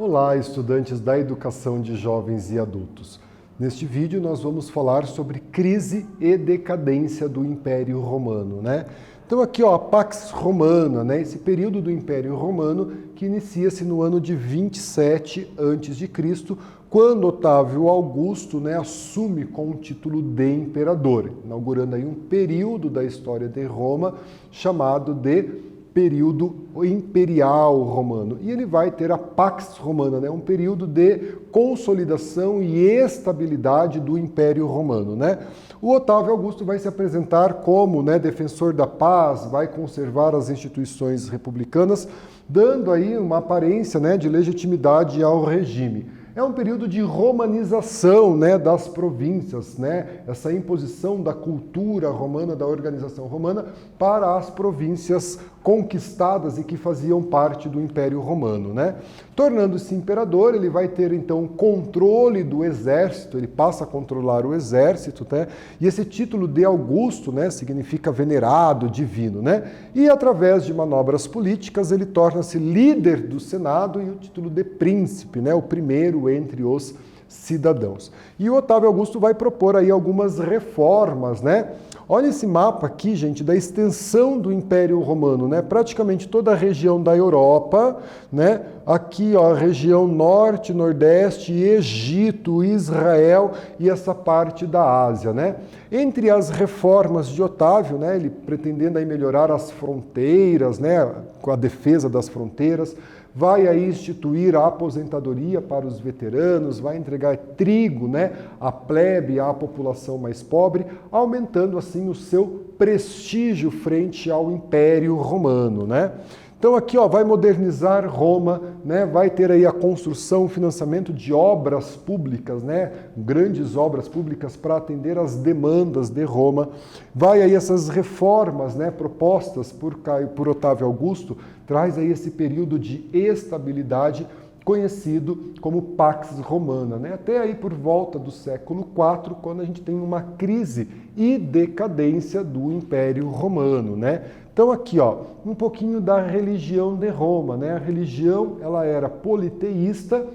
Olá, estudantes da educação de jovens e adultos. Neste vídeo nós vamos falar sobre crise e decadência do Império Romano, né? Então aqui, ó, a Pax Romana, né? Esse período do Império Romano que inicia-se no ano de 27 a.C., quando Otávio Augusto, né, assume com o título de imperador, inaugurando aí um período da história de Roma chamado de período imperial romano. E ele vai ter a Pax Romana, né? Um período de consolidação e estabilidade do Império Romano, né? O Otávio Augusto vai se apresentar como, né, defensor da paz, vai conservar as instituições republicanas, dando aí uma aparência, né, de legitimidade ao regime. É um período de romanização, né, das províncias, né, essa imposição da cultura romana, da organização romana para as províncias conquistadas e que faziam parte do Império Romano, né? Tornando-se imperador, ele vai ter então controle do exército, ele passa a controlar o exército, né? E esse título de Augusto, né, significa venerado, divino, né? E através de manobras políticas ele torna-se líder do Senado e o título de príncipe, né, o primeiro entre os cidadãos. E o Otávio Augusto vai propor aí algumas reformas, né? Olha esse mapa aqui, gente, da extensão do Império Romano, né? Praticamente toda a região da Europa, né? Aqui, ó, a região norte, nordeste, Egito, Israel e essa parte da Ásia, né? Entre as reformas de Otávio, né, ele pretendendo aí melhorar as fronteiras, né, com a defesa das fronteiras, vai aí instituir a aposentadoria para os veteranos, vai entregar trigo, né, à plebe, à população mais pobre, aumentando assim o seu prestígio frente ao Império Romano, né? Então aqui, ó, vai modernizar Roma, né? Vai ter aí a construção, o financiamento de obras públicas, né? Grandes obras públicas para atender às demandas de Roma. Vai aí essas reformas, né, propostas por Otávio Augusto, traz aí esse período de estabilidade conhecido como Pax Romana, né? Até aí por volta do século IV, quando a gente tem uma crise e decadência do Império Romano, né? Então aqui, ó, um pouquinho da religião de Roma, né? A religião, ela era politeísta,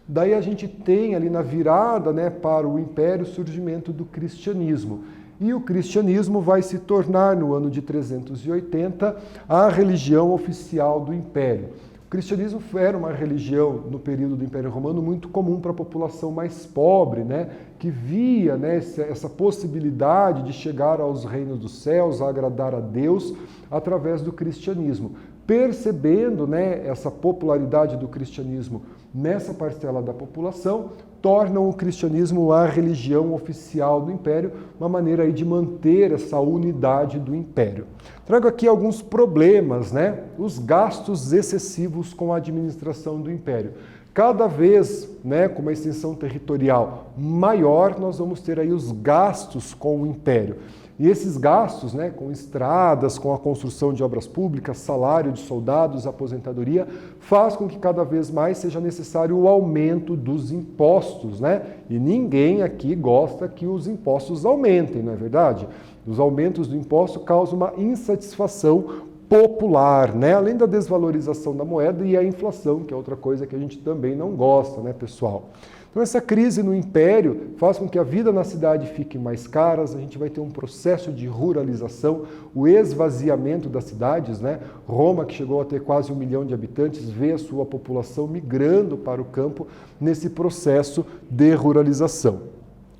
daí a gente tem ali na virada, né, para o Império o surgimento do cristianismo. E o cristianismo vai se tornar, no ano de 380, a religião oficial do Império. O cristianismo era uma religião, no período do Império Romano, muito comum para a população mais pobre, né, que via, né, essa possibilidade de chegar aos reinos dos céus, a agradar a Deus, através do cristianismo. Percebendo, né, essa popularidade do cristianismo nessa parcela da população, tornam o cristianismo a religião oficial do Império, uma maneira aí de manter essa unidade do Império. Trago aqui alguns problemas, né? Os gastos excessivos com a administração do Império. Cada vez, né, com uma extensão territorial maior, nós vamos ter aí os gastos com o Império. E esses gastos, né, com estradas, com a construção de obras públicas, salário de soldados, aposentadoria, faz com que cada vez mais seja necessário o aumento dos impostos, né? E ninguém aqui gosta que os impostos aumentem, não é verdade? Os aumentos do imposto causam uma insatisfação popular, né? Além da desvalorização da moeda e a inflação, que é outra coisa que a gente também não gosta, né, pessoal? Então essa crise no Império faz com que a vida na cidade fique mais cara, a gente vai ter um processo de ruralização, o esvaziamento das cidades, né? Roma, que chegou a ter quase 1 milhão de habitantes, vê a sua população migrando para o campo nesse processo de ruralização.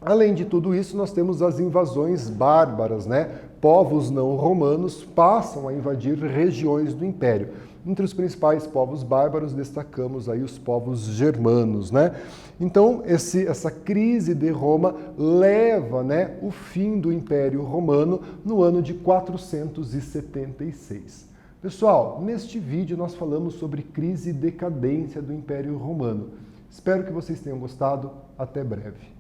Além de tudo isso, nós temos as invasões bárbaras, né? Povos não romanos passam a invadir regiões do Império. Entre os principais povos bárbaros, destacamos aí os povos germanos, né? Então, essa crise de Roma leva, né, o fim do Império Romano no ano de 476. Pessoal, neste vídeo nós falamos sobre crise e decadência do Império Romano. Espero que vocês tenham gostado. Até breve.